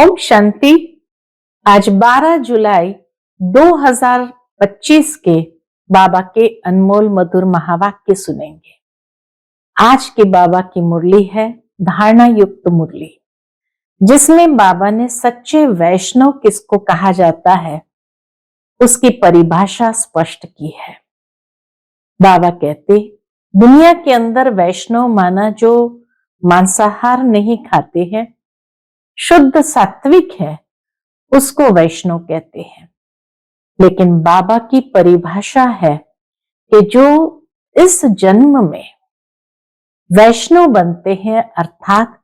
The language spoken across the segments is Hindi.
ओम शांति। आज 12 जुलाई 2025 के बाबा के अनमोल मधुर महावाक्य सुनेंगे। आज के बाबा की मुरली है धारणा युक्त मुरली, जिसमें बाबा ने सच्चे वैष्णव किसको कहा जाता है उसकी परिभाषा स्पष्ट की है। बाबा कहते दुनिया के अंदर वैष्णव माना जो मांसाहार नहीं खाते हैं, शुद्ध सात्विक है, उसको वैष्णव कहते हैं। लेकिन बाबा की परिभाषा है कि जो इस जन्म में वैष्णव बनते हैं, अर्थात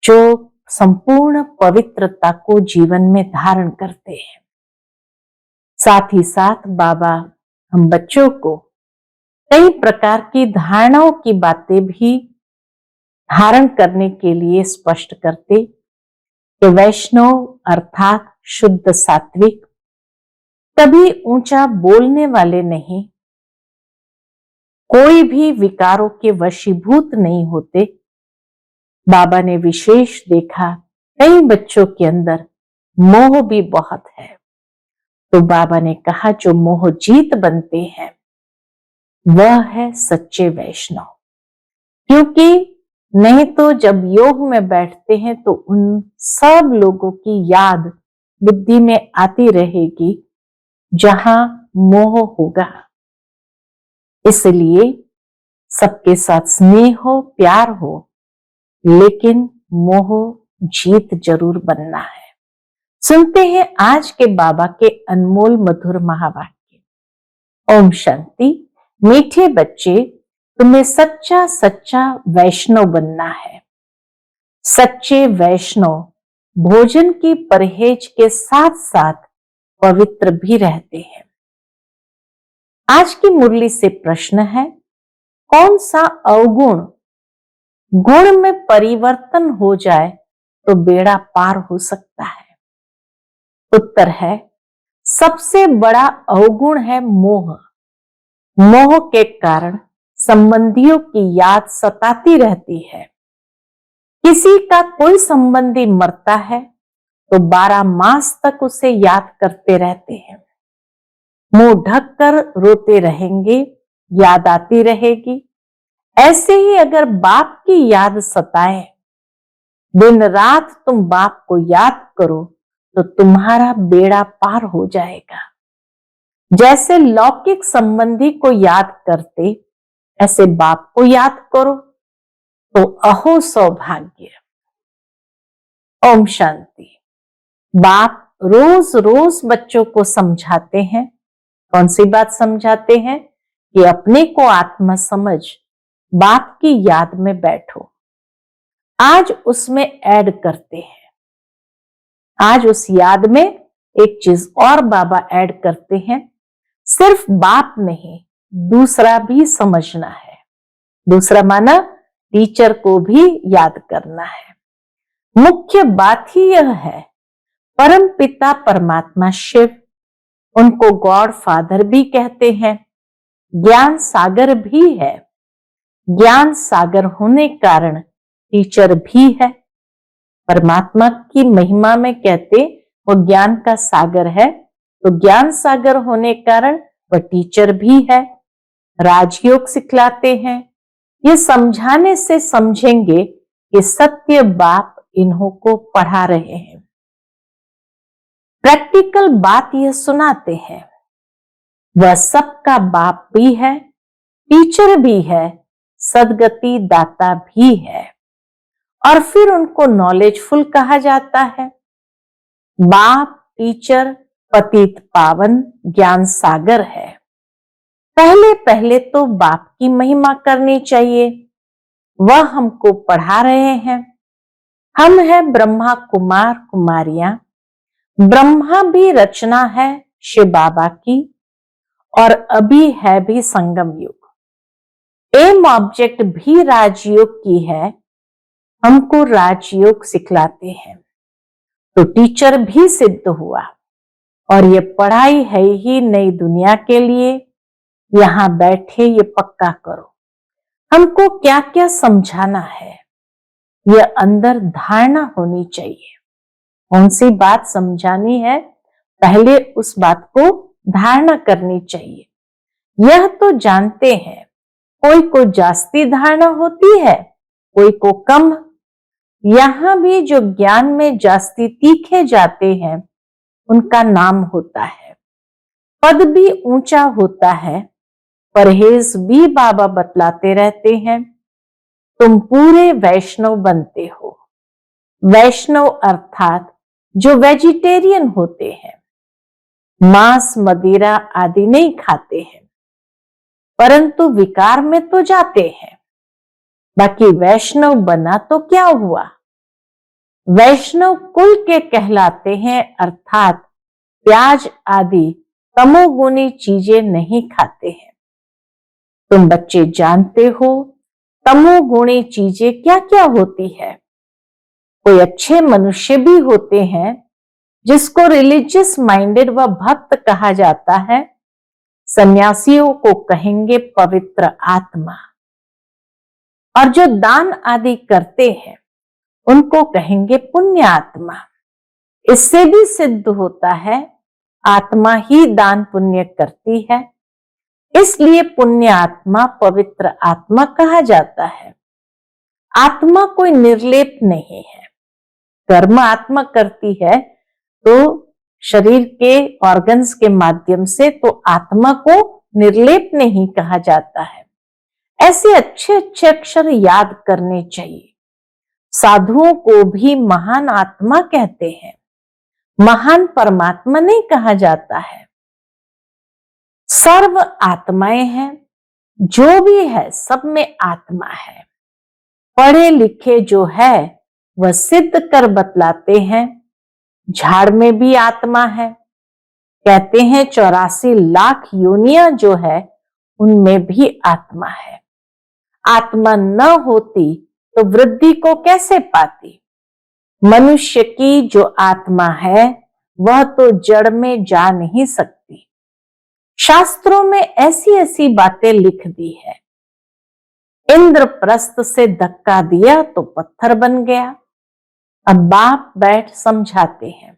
जो संपूर्ण पवित्रता को जीवन में धारण करते हैं। साथ ही साथ बाबा हम बच्चों को कई प्रकार की धारणाओं की बातें भी धारण करने के लिए स्पष्ट करते कि वैष्णव अर्थात शुद्ध सात्विक कभी ऊंचा बोलने वाले नहीं, कोई भी विकारों के वशीभूत नहीं होते। बाबा ने विशेष देखा कई बच्चों के अंदर मोह भी बहुत है, तो बाबा ने कहा जो मोह जीत बनते हैं वह है सच्चे वैष्णव। क्योंकि नहीं तो जब योग में बैठते हैं तो उन सब लोगों की याद बुद्धि में आती रहेगी जहां मोह होगा। इसलिए सबके साथ स्नेह हो, प्यार हो, लेकिन मोह जीत जरूर बनना है। सुनते हैं आज के बाबा के अनमोल मधुर महावाक्य। ओम शांति। मीठे बच्चे, तुम्हें सच्चा सच्चा वैष्णव बनना है। सच्चे वैष्णव भोजन की परहेज के साथ साथ पवित्र भी रहते हैं। आज की मुरली से प्रश्न है, कौन सा अवगुण गुण में परिवर्तन हो जाए तो बेड़ा पार हो सकता है? उत्तर है, सबसे बड़ा अवगुण है मोह। मोह के कारण संबंधियों की याद सताती रहती है। किसी का कोई संबंधी मरता है तो 12 मास तक उसे याद करते रहते हैं। मुंह ढककर रोते रहेंगे, याद आती रहेगी। ऐसे ही अगर बाप की याद सताए, दिन रात तुम बाप को याद करो तो तुम्हारा बेड़ा पार हो जाएगा। जैसे लौकिक संबंधी को याद करते, ऐसे बाप को याद करो तो अहो सौभाग्य। ओम शांति। बाप रोज रोज बच्चों को समझाते हैं। कौन सी बात समझाते हैं? कि अपने को आत्मा समझ बाप की याद में बैठो। आज उसमें ऐड करते हैं। आज उस याद में एक चीज और बाबा ऐड करते हैं, सिर्फ बाप नहीं, दूसरा भी समझना है। दूसरा माना टीचर को भी याद करना है। मुख्य बात ही यह है, परम पिता परमात्मा शिव, उनको गॉड फादर भी कहते हैं, ज्ञान सागर भी है। ज्ञान सागर होने कारण टीचर भी है। परमात्मा की महिमा में कहते वो ज्ञान का सागर है, तो ज्ञान सागर होने कारण वह टीचर भी है। राजयोग सिखलाते हैं। ये समझाने से समझेंगे कि सत्य बाप इन्हों को पढ़ा रहे हैं। प्रैक्टिकल बात यह सुनाते हैं, वह सबका बाप भी है, टीचर भी है, सदगति दाता भी है, और फिर उनको नॉलेजफुल कहा जाता है। बाप टीचर पतित पावन ज्ञान सागर है। पहले पहले तो बाप की महिमा करनी चाहिए, वह हमको पढ़ा रहे हैं। हम हैं ब्रह्मा कुमार कुमारियां। ब्रह्मा भी रचना है शिव बाबा की, और अभी है भी संगम युग। एम ऑब्जेक्ट भी राजयोग की है, हमको राजयोग सिखलाते हैं। तो टीचर भी सिद्ध हुआ, और ये पढ़ाई है ही नई दुनिया के लिए। यहां बैठे ये पक्का करो, हमको क्या क्या समझाना है, यह अंदर धारणा होनी चाहिए। कौन सी बात समझानी है, पहले उस बात को धारणा करनी चाहिए। यह तो जानते हैं, कोई को जास्ती धारणा होती है, कोई को कम। यहां भी जो ज्ञान में जास्ती तीखे जाते हैं, उनका नाम होता है। पद भी ऊंचा होता है, परहेज भी बाबा बतलाते रहते हैं। तुम पूरे वैष्णव बनते हो। वैष्णव अर्थात जो वेजिटेरियन होते हैं, मांस मदिरा आदि नहीं खाते हैं, परंतु विकार में तो जाते हैं। बाकी वैष्णव बना तो क्या हुआ? वैष्णव कुल के कहलाते हैं, अर्थात प्याज आदि तमोगुणी चीजें नहीं खाते हैं। तुम बच्चे जानते हो तमोगुणी चीजें क्या क्या होती है। कोई अच्छे मनुष्य भी होते हैं जिसको रिलीजियस माइंडेड व भक्त कहा जाता है। सन्यासियों को कहेंगे पवित्र आत्मा, और जो दान आदि करते हैं उनको कहेंगे पुण्य आत्मा। इससे भी सिद्ध होता है आत्मा ही दान पुण्य करती है, इसलिए पुण्य आत्मा पवित्र आत्मा कहा जाता है। आत्मा कोई निर्लेप नहीं है। कर्म आत्मा करती है तो शरीर के ऑर्गन्स के माध्यम से, तो आत्मा को निर्लेप नहीं कहा जाता है। ऐसे अच्छे अच्छे अक्षर याद करने चाहिए। साधुओं को भी महान आत्मा कहते हैं, महान परमात्मा नहीं कहा जाता है। सर्व आत्माएं हैं, जो भी है सब में आत्मा है। पढ़े लिखे जो है वह सिद्ध कर बतलाते हैं, झाड़ में भी आत्मा है। कहते हैं 84 लाख योनियां जो है उनमें भी आत्मा है। आत्मा न होती तो वृद्धि को कैसे पाती? मनुष्य की जो आत्मा है वह तो जड़ में जा नहीं सकती। शास्त्रों में ऐसी ऐसी बातें लिख दी है। इंद्रप्रस्थ से धक्का दिया तो पत्थर बन गया। अब बाप बैठ समझाते हैं।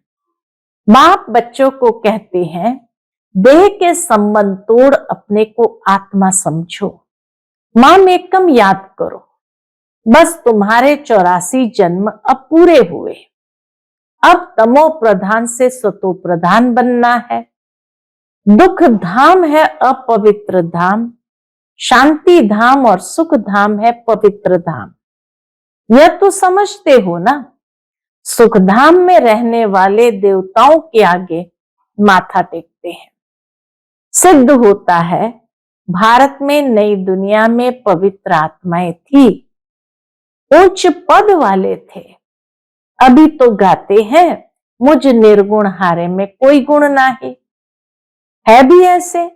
बाप बच्चों को कहते हैं, देह के संबंध तोड़ अपने को आत्मा समझो, माम एकम याद करो। बस तुम्हारे 84 जन्म अब पूरे हुए। अब तमो प्रधान से सतो प्रधान बनना है। दुख धाम है अपवित्र धाम, शांति धाम और सुख धाम है पवित्र धाम। यह तो समझते हो ना। सुख धाम में रहने वाले देवताओं के आगे माथा टेकते हैं। सिद्ध होता है भारत में नई दुनिया में पवित्र आत्माएं थी, उच्च पद वाले थे। अभी तो गाते हैं, मुझ निर्गुण हारे में कोई गुण नहीं है। भी ऐसे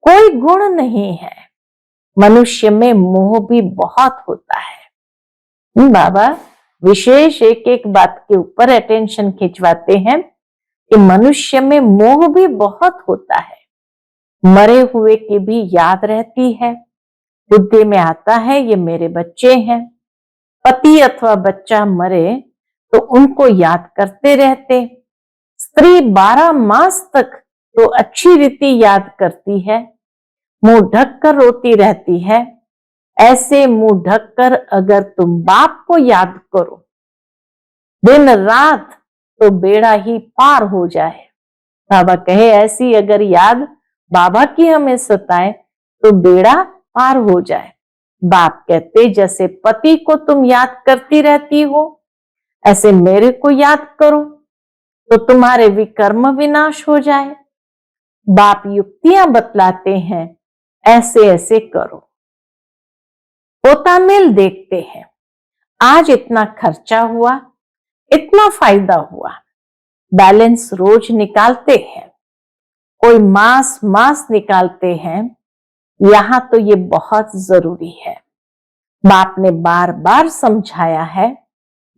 कोई गुण नहीं है। मनुष्य में मोह भी बहुत होता है। बाबा विशेष एक एक बात के ऊपर अटेंशन खिंचवाते हैं कि मनुष्य में मोह भी बहुत होता है। मरे हुए की भी याद रहती है। बुद्धि में आता है ये मेरे बच्चे हैं। पति अथवा बच्चा मरे तो उनको याद करते रहते। स्त्री 12 मास तक तो अच्छी रीति याद करती है, मुंह ढक कर रोती रहती है। ऐसे मुंह ढककर अगर तुम बाप को याद करो दिन रात तो बेड़ा ही पार हो जाए। बाबा कहे ऐसी अगर याद बाबा की हमें सताए तो बेड़ा पार हो जाए। बाप कहते जैसे पति को तुम याद करती रहती हो, ऐसे मेरे को याद करो तो तुम्हारे विकर्म विनाश हो जाए। बाप युक्तियां बतलाते हैं, ऐसे ऐसे करो। पोतामेल देखते हैं, आज इतना खर्चा हुआ, इतना फायदा हुआ। बैलेंस रोज निकालते हैं। कोई मास निकालते हैं। यहां तो ये बहुत जरूरी है। बाप ने बार बार समझाया है।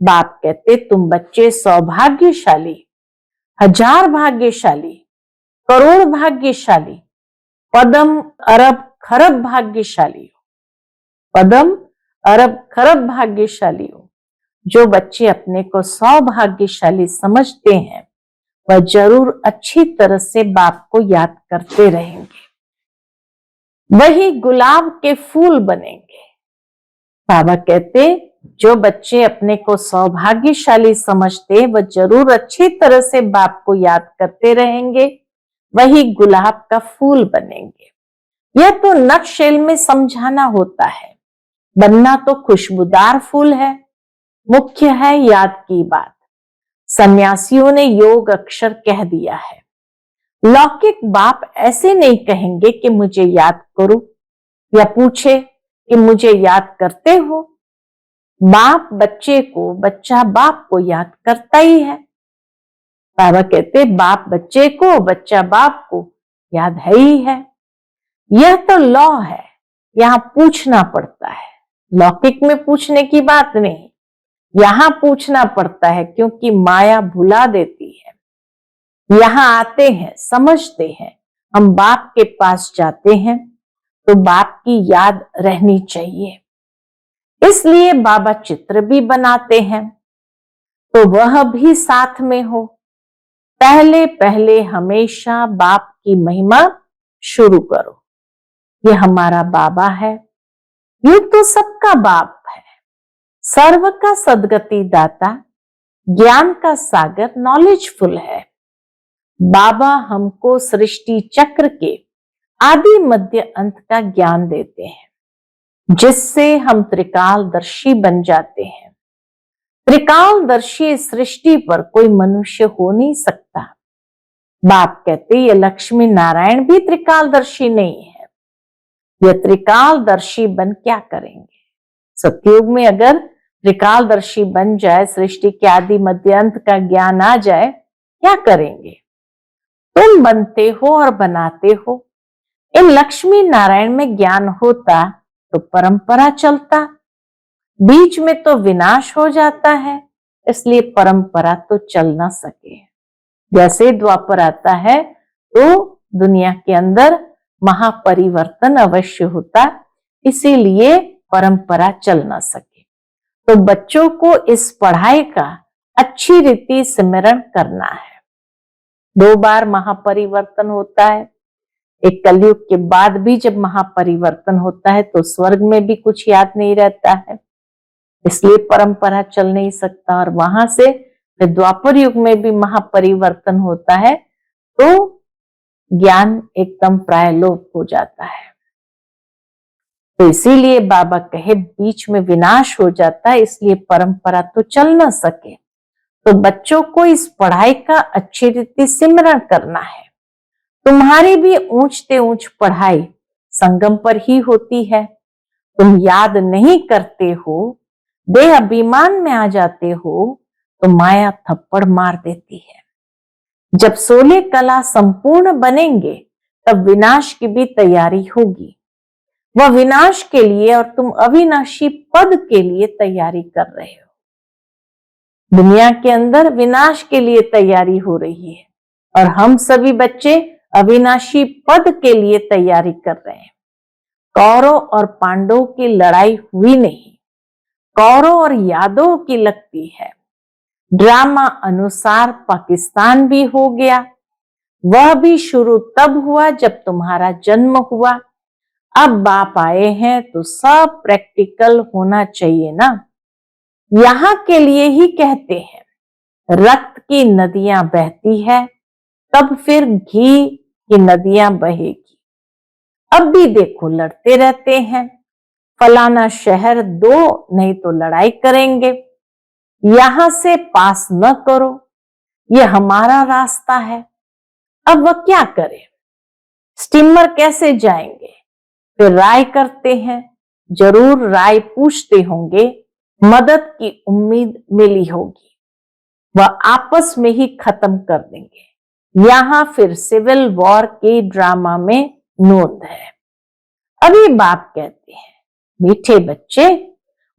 बाप कहते तुम बच्चे सौभाग्यशाली, 1000 भाग्यशाली, करोड़ भाग्यशाली, पदम अरब खरब भाग्यशाली हो। पदम अरब खरब भाग्यशाली हो। जो बच्चे अपने को सौभाग्यशाली समझते हैं वह जरूर अच्छी तरह से बाप को याद करते रहेंगे, वही गुलाब के फूल बनेंगे। बाबा कहते जो बच्चे अपने को सौभाग्यशाली समझते वह जरूर अच्छी तरह से बाप को याद करते रहेंगे, वही गुलाब का फूल बनेंगे। यह तो नटशेल में समझाना होता है। बनना तो खुशबूदार फूल है, मुख्य है याद की बात। सन्यासियों ने योग अक्षर कह दिया है। लौकिक बाप ऐसे नहीं कहेंगे कि मुझे याद करो या पूछे कि मुझे याद करते हो। बाप बच्चे को, बच्चा बाप को याद करता ही है। बाबा कहते बाप बच्चे को, बच्चा बाप को याद है ही है। यह तो लॉ है, यहां पूछना पड़ता है। लौकिक में पूछने की बात नहीं, यहां पूछना पड़ता है, क्योंकि माया भुला देती है। यहां आते हैं, समझते हैं, हम बाप के पास जाते हैं तो बाप की याद रहनी चाहिए। इसलिए बाबा चित्र भी बनाते हैं तो वह भी साथ में हो। पहले पहले हमेशा बाप की महिमा शुरू करो। ये हमारा बाबा है, ये तो सबका बाप है, सर्व का सदगति दाता, ज्ञान का सागर, नॉलेजफुल है। बाबा हमको सृष्टि चक्र के आदि मध्य अंत का ज्ञान देते हैं, जिससे हम त्रिकालदर्शी बन जाते हैं। त्रिकालदर्शी सृष्टि पर कोई मनुष्य हो नहीं सकता। बाप कहते ये लक्ष्मी नारायण भी त्रिकालदर्शी नहीं है। ये त्रिकालदर्शी बन क्या करेंगे? सतयुग में अगर त्रिकालदर्शी बन जाए, सृष्टि के आदि मध्य अंत का ज्ञान आ जाए, क्या करेंगे? तुम बनते हो और बनाते हो। इन लक्ष्मी नारायण में ज्ञान होता तो परंपरा चलता, बीच में तो विनाश हो जाता है, इसलिए परंपरा तो चल ना सके। जैसे द्वापर आता है तो दुनिया के अंदर महापरिवर्तन अवश्य होता, इसीलिए परंपरा चल ना सके। तो बच्चों को इस पढ़ाई का अच्छी रीति स्मरण करना है। 2 बार महापरिवर्तन होता है। एक कलयुग के बाद भी जब महापरिवर्तन होता है तो स्वर्ग में भी कुछ याद नहीं रहता है, इसलिए परंपरा चल नहीं सकता। और वहां से द्वापर युग में भी महापरिवर्तन होता है तो ज्ञान एकदम प्राय लोप हो जाता है। तो इसीलिए बाबा कहे बीच में विनाश हो जाता है, इसलिए परंपरा तो चल ना सके। तो बच्चों को इस पढ़ाई का अच्छी रीति सिमरण करना है। तुम्हारी भी ऊंचते ऊंच पढ़ाई संगम पर ही होती है। तुम याद नहीं करते हो, देह अभिमान में आ जाते हो तो माया थप्पड़ मार देती है। जब 16 कला संपूर्ण बनेंगे तब विनाश की भी तैयारी होगी। वह विनाश के लिए और तुम अविनाशी पद के लिए तैयारी कर रहे हो। दुनिया के अंदर विनाश के लिए तैयारी हो रही है और हम सभी बच्चे अविनाशी पद के लिए तैयारी कर रहे हैं। कौरव और पांडवों की लड़ाई हुई नहीं, कौरव और यादव की लगती है। ड्रामा अनुसार पाकिस्तान भी हो गया। वह भी शुरू तब हुआ जब तुम्हारा जन्म हुआ। अब बाप आए हैं तो सब प्रैक्टिकल होना चाहिए ना। यहां के लिए ही कहते हैं, रक्त की नदियां बहती है तब फिर घी की नदियां बहेगी। अब भी देखो लड़ते रहते हैं, फलाना शहर दो नहीं तो लड़ाई करेंगे, यहां से पास न करो, ये हमारा रास्ता है। अब वह क्या करे? स्टीमर कैसे जाएंगे? फिर राय करते हैं, जरूर राय पूछते होंगे, मदद की उम्मीद मिली होगी, वह आपस में ही खत्म कर देंगे। यहां फिर सिविल वॉर के ड्रामा में नोंद है। अभी बाप कहते हैं, मीठे बच्चे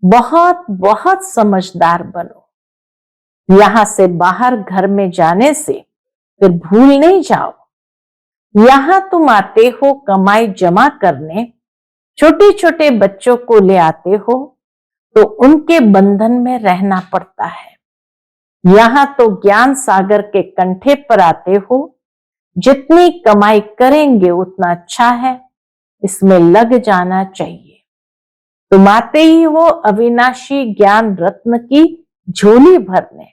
बहुत बहुत समझदार बनो। यहां से बाहर घर में जाने से फिर भूल नहीं जाओ। यहां तुम आते हो कमाई जमा करने, छोटे छोटे बच्चों को ले आते हो तो उनके बंधन में रहना पड़ता है। यहां तो ज्ञान सागर के कंठे पर आते हो, जितनी कमाई करेंगे उतना अच्छा है, इसमें लग जाना चाहिए। तुम आते ही हो अविनाशी ज्ञान रत्न की झोली भरने,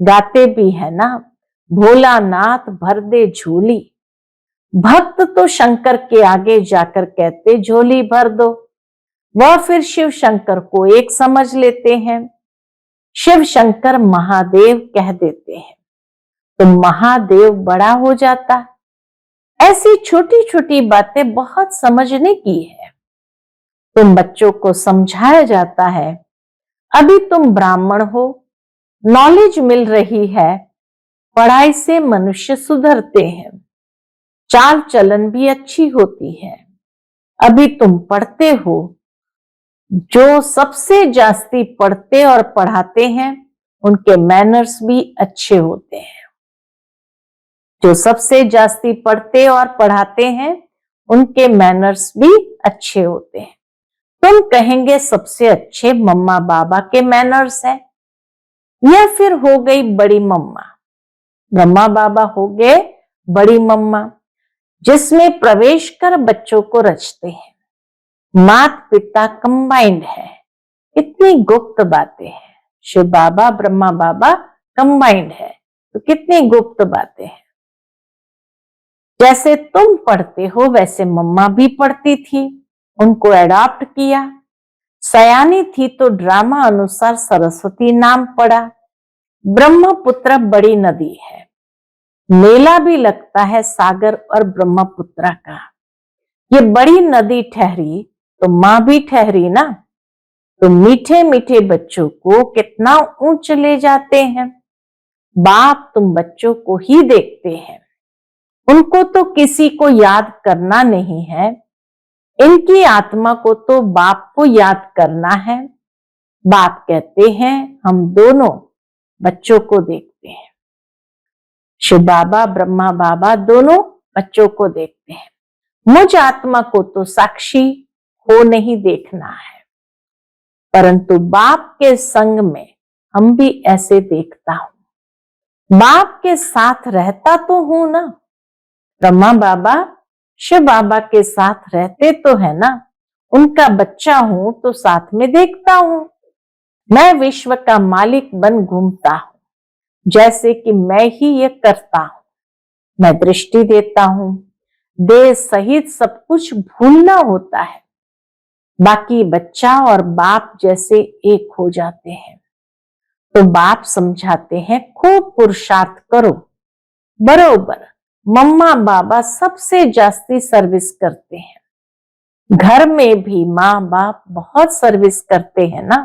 गाते भी है ना, भोलानाथ भर दे झोली। भक्त तो शंकर के आगे जाकर कहते झोली भर दो, वह फिर शिव शंकर को एक समझ लेते हैं, शिव शंकर महादेव कह देते हैं, तो महादेव बड़ा हो जाता। ऐसी छोटी छोटी बातें बहुत समझने की है। तुम बच्चों को समझाया जाता है, अभी तुम ब्राह्मण हो, नॉलेज मिल रही है, पढ़ाई से मनुष्य सुधरते हैं, चाल चलन भी अच्छी होती है। अभी तुम पढ़ते हो, जो सबसे जास्ती पढ़ते और पढ़ाते हैं उनके मैनर्स भी अच्छे होते हैं। जो सबसे जास्ती पढ़ते और पढ़ाते हैं उनके मैनर्स भी अच्छे होते हैं। तुम कहेंगे सबसे अच्छे मम्मा बाबा के मैनर्स है, या फिर हो गई बड़ी मम्मा, ब्रह्मा बाबा हो गए बड़ी मम्मा, जिसमें प्रवेश कर बच्चों को रचते हैं। माता पिता कंबाइंड है, इतनी गुप्त बातें हैं। शिव बाबा ब्रह्मा बाबा कंबाइंड है, तो कितनी गुप्त बातें हैं। जैसे तुम पढ़ते हो वैसे मम्मा भी पढ़ती थी, उनको एडॉप्ट किया। सयानी थी तो ड्रामा अनुसार सरस्वती नाम पड़ा। ब्रह्मपुत्र बड़ी नदी है, मेला भी लगता है सागर और ब्रह्मपुत्र का। ये बड़ी नदी ठहरी तो मां भी ठहरी ना, तो मीठे मीठे बच्चों को कितना ऊंच ले जाते हैं। बाप तुम बच्चों को ही देखते हैं, उनको तो किसी को याद करना नहीं है, इनकी आत्मा को तो बाप को याद करना है। बाप कहते हैं हम दोनों बच्चों को देखते हैं। शिव बाबा ब्रह्मा बाबा दोनों बच्चों को देखते हैं। मुझ आत्मा को तो साक्षी हो नहीं देखना है, परंतु बाप के संग में हम भी ऐसे देखता हूं। बाप के साथ रहता तो हूं ना, ब्रह्मा बाबा शिव बाबा के साथ रहते तो है ना, उनका बच्चा हूं तो साथ में देखता हूं। मैं विश्व का मालिक बन घूमता हूं, जैसे कि मैं ही ये करता हूं। मैं दृष्टि देता हूं, देह सहित सब कुछ भूलना होता है, बाकी बच्चा और बाप जैसे एक हो जाते हैं। तो बाप समझाते हैं खूब पुरुषार्थ करो, बरोबर मम्मा बाबा सबसे जास्ती सर्विस करते हैं। घर में भी माँ बाप बहुत सर्विस करते हैं ना,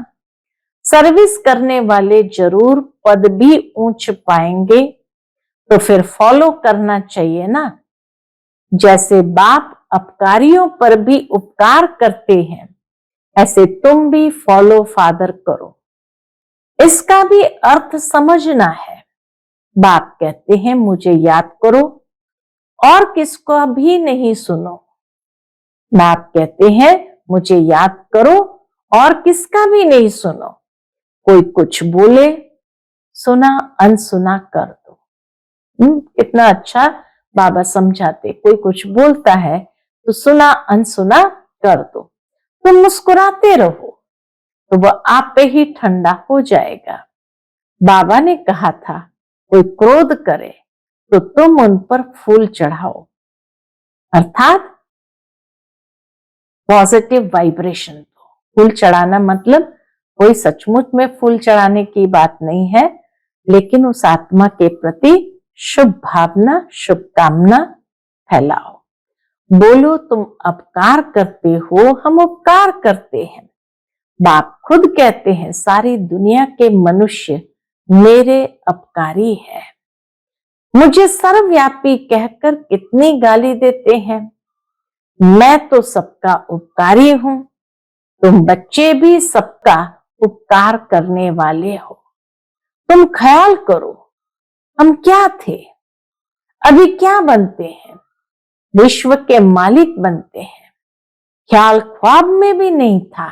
सर्विस करने वाले जरूर पद भी ऊंच पाएंगे, तो फिर फॉलो करना चाहिए ना। जैसे बाप अपकारियों पर भी उपकार करते हैं, ऐसे तुम भी फॉलो फादर करो। इसका भी अर्थ समझना है। बाप कहते हैं मुझे याद करो और किसको भी नहीं सुनो। बाप कहते हैं मुझे याद करो और किसका भी नहीं सुनो। कोई कुछ बोले, सुना अनसुना कर दो। कितना अच्छा बाबा समझाते। कोई कुछ बोलता है तो सुना अनसुना कर दो, तुम मुस्कुराते रहो तो वह आप पे ही ठंडा हो जाएगा। बाबा ने कहा था कोई क्रोध करे तो तुम उन पर फूल चढ़ाओ, अर्थात पॉजिटिव वाइब्रेशन दो। फूल चढ़ाना मतलब कोई सचमुच में फूल चढ़ाने की बात नहीं है, लेकिन उस आत्मा के प्रति शुभ भावना शुभकामना फैलाओ। बोलो तुम अपकार करते हो, हम उपकार करते हैं। बाप खुद कहते हैं सारी दुनिया के मनुष्य मेरे अपकारी है। मुझे सर्वव्यापी कहकर कितनी गाली देते हैं। मैं तो सबका उपकारी हूं, तुम बच्चे भी सबका उपकार करने वाले हो। तुम ख्याल करो हम क्या थे, अभी क्या बनते हैं। विश्व के मालिक बनते हैं, ख्याल ख्वाब में भी नहीं था।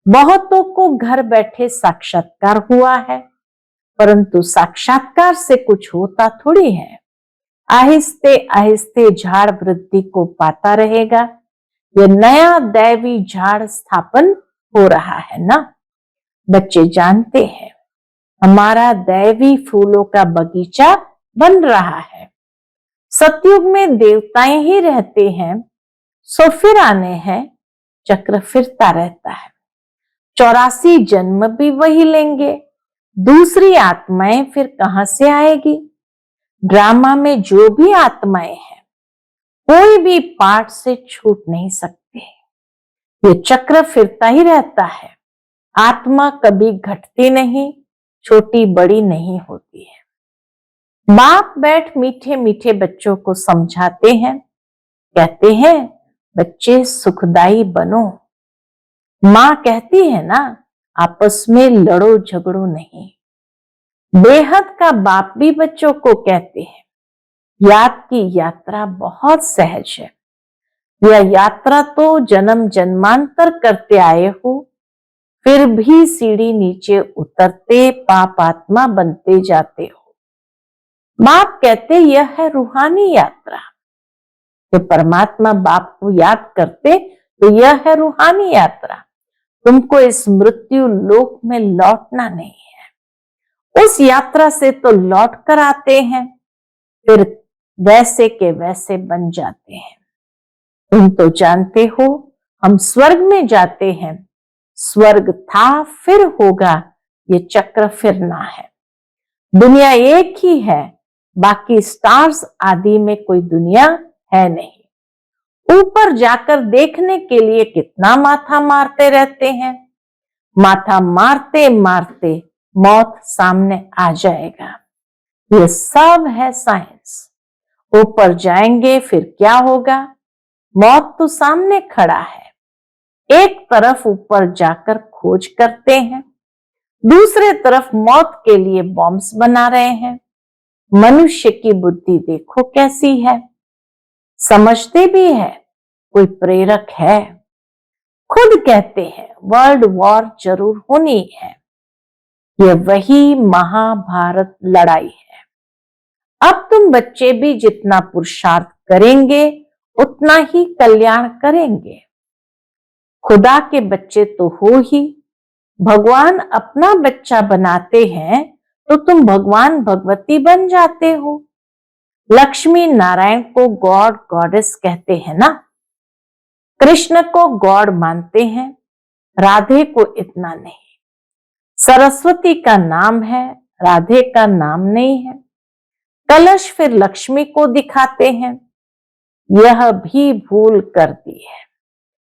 बहुतों को घर बैठे साक्षात्कार हुआ है, परंतु साक्षात्कार से कुछ होता थोड़ी है। आहिस्ते आहिस्ते झाड़ वृद्धि को पाता रहेगा। यह नया दैवी झाड़ स्थापन हो रहा है ना। बच्चे जानते हैं हमारा दैवी फूलों का बगीचा बन रहा है। सतयुग में देवताएं ही रहते हैं, सो फिर आने हैं, चक्र फिरता रहता है। 84 जन्म भी वही लेंगे, दूसरी आत्माएं फिर कहां से आएगी। ड्रामा में जो भी आत्माएं हैं, कोई भी पार्ट से छूट नहीं सकते। ये चक्र फिरता ही रहता है। आत्मा कभी घटती नहीं, छोटी बड़ी नहीं होती है। बाप बैठ मीठे मीठे बच्चों को समझाते हैं, कहते हैं बच्चे सुखदाई बनो। मां कहती है ना, आपस में लड़ो झगड़ो नहीं। बेहद का बाप भी बच्चों को कहते हैं, याद की यात्रा बहुत सहज है। यह यात्रा तो जन्म जन्मांतर करते आए हो, फिर भी सीढ़ी नीचे उतरते पाप आत्मा बनते जाते हो। बाप कहते यह है रूहानी यात्रा। जब परमात्मा बाप को याद करते तो यह है रूहानी यात्रा। तुमको इस मृत्यु लोक में लौटना नहीं है। उस यात्रा से तो लौट कर आते हैं, फिर वैसे के वैसे बन जाते हैं। तुम तो जानते हो हम स्वर्ग में जाते हैं। स्वर्ग था फिर होगा, ये चक्र फिरना है। दुनिया एक ही है, बाकी स्टार्स आदि में कोई दुनिया है नहीं। ऊपर जाकर देखने के लिए कितना माथा मारते रहते हैं। माथा मारते मारते मौत सामने आ जाएगा। ये सब है साइंस। ऊपर जाएंगे फिर क्या होगा। मौत तो सामने खड़ा है। एक तरफ ऊपर जाकर खोज करते हैं, दूसरे तरफ मौत के लिए बॉम्ब्स बना रहे हैं। मनुष्य की बुद्धि देखो कैसी है। समझते भी है कोई प्रेरक है। खुद कहते हैं वर्ल्ड वॉर जरूर होनी है। यह वही महाभारत लड़ाई है। अब तुम बच्चे भी जितना पुरुषार्थ करेंगे उतना ही कल्याण करेंगे। खुदा के बच्चे तो हो ही। भगवान अपना बच्चा बनाते हैं तो तुम भगवान भगवती बन जाते हो। लक्ष्मी नारायण को गॉड गॉडेस कहते हैं ना। कृष्ण को गॉड मानते हैं, राधे को इतना नहीं। सरस्वती का नाम है, राधे का नाम नहीं है। कलश फिर लक्ष्मी को दिखाते हैं, यह भी भूल कर दी है।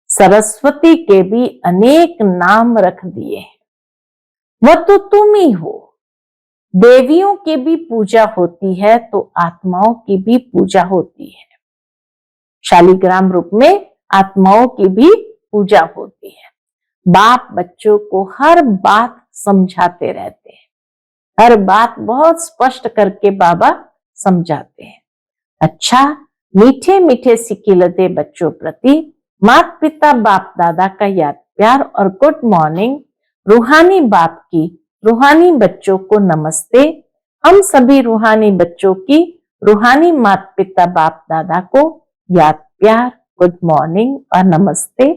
सरस्वती के भी अनेक नाम रख दिए हैं। वह तो तुम ही हो। देवियों की भी पूजा होती है तो आत्माओं की भी पूजा होती है। शालिग्राम रूप में आत्माओं की भी पूजा होती है। बाप बच्चों को हर बात समझाते रहते हैं। हर बात बहुत स्पष्ट करके बाबा समझाते हैं। अच्छा, मीठे मीठे सिकिलते बच्चों प्रति माता पिता बाप दादा का याद प्यार और गुड मॉर्निंग। रूहानी बाप की रूहानी बच्चों को नमस्ते। हम सभी रूहानी बच्चों की रूहानी माता पिता बाप दादा को याद प्यार, गुड मॉर्निंग और नमस्ते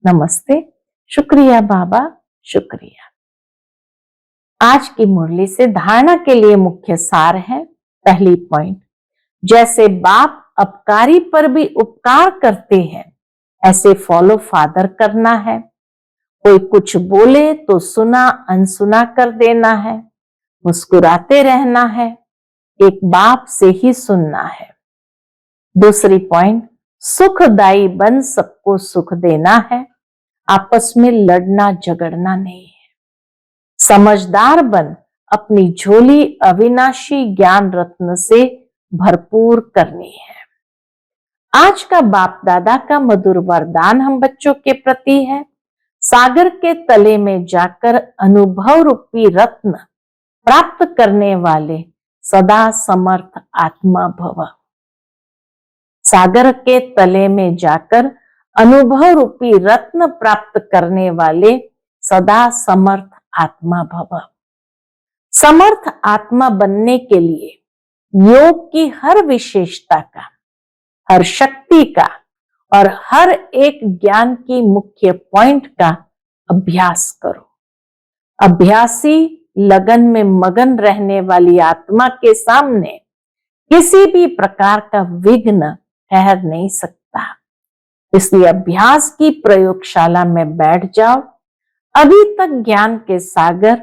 नमस्ते। शुक्रिया बाबा, शुक्रिया। आज की मुरली से धारणा के लिए मुख्य सार है। पहली पॉइंट, जैसे बाप अपकारी पर भी उपकार करते हैं, ऐसे फॉलो फादर करना है। कोई कुछ बोले तो सुना अनसुना कर देना है, मुस्कुराते रहना है, एक बाप से ही सुनना है। दूसरी पॉइंट, सुखदाई बन सबको सुख देना है, आपस में लड़ना झगड़ना नहीं है। समझदार बन अपनी झोली अविनाशी ज्ञान रत्न से भरपूर करनी है। आज का बाप दादा का मधुर वरदान हम बच्चों के प्रति है। सागर के तले में जाकर अनुभव रूपी रत्न प्राप्त करने वाले सदा समर्थ आत्मा भव। सागर के तले में जाकर अनुभव रूपी रत्न प्राप्त करने वाले सदा समर्थ आत्मा भव। समर्थ आत्मा बनने के लिए योग की हर विशेषता का, हर शक्ति का और हर एक ज्ञान की मुख्य पॉइंट का अभ्यास करो। अभ्यासी लगन में मगन रहने वाली आत्मा के सामने किसी भी प्रकार का विघ्न ठहर नहीं सकता। इसलिए अभ्यास की प्रयोगशाला में बैठ जाओ। अभी तक ज्ञान के सागर,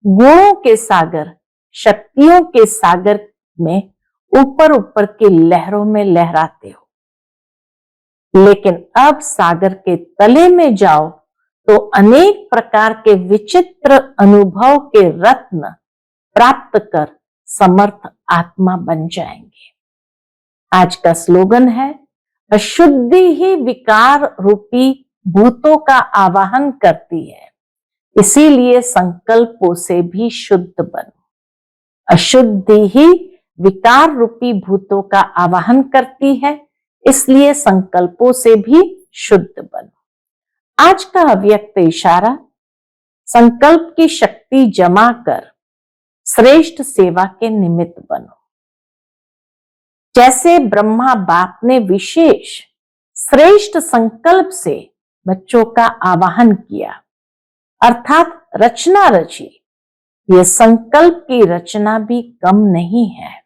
गुणों के सागर, शक्तियों के सागर में ऊपर ऊपर की लहरों में लहराते हो, लेकिन अब सागर के तले में जाओ तो अनेक प्रकार के विचित्र अनुभव के रत्न प्राप्त कर समर्थ आत्मा बन जाएंगे। आज का स्लोगन है, अशुद्धि ही विकार रूपी भूतों का आवाहन करती है, इसीलिए संकल्पों से भी शुद्ध बनो। अशुद्धि ही विकार रूपी भूतों का आवाहन करती है, इसलिए संकल्पों से भी शुद्ध बनो। आज का अव्यक्त इशारा, संकल्प की शक्ति जमा कर श्रेष्ठ सेवा के निमित्त बनो। जैसे ब्रह्मा बाप ने विशेष श्रेष्ठ संकल्प से बच्चों का आवाहन किया, अर्थात रचना रची, यह संकल्प की रचना भी कम नहीं है।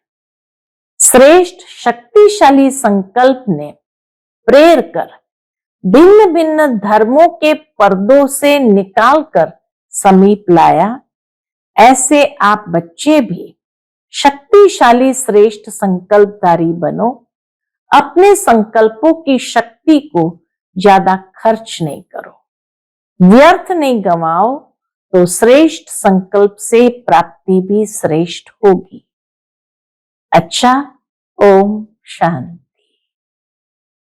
श्रेष्ठ शक्तिशाली संकल्प ने प्रेर कर भिन्न भिन्न धर्मों के पर्दों से निकालकर समीप लाया। ऐसे आप बच्चे भी शक्तिशाली श्रेष्ठ संकल्पधारी बनो। अपने संकल्पों की शक्ति को ज्यादा खर्च नहीं करो, व्यर्थ नहीं गंवाओ, तो श्रेष्ठ संकल्प से प्राप्ति भी श्रेष्ठ होगी। अच्छा, ओम शांति।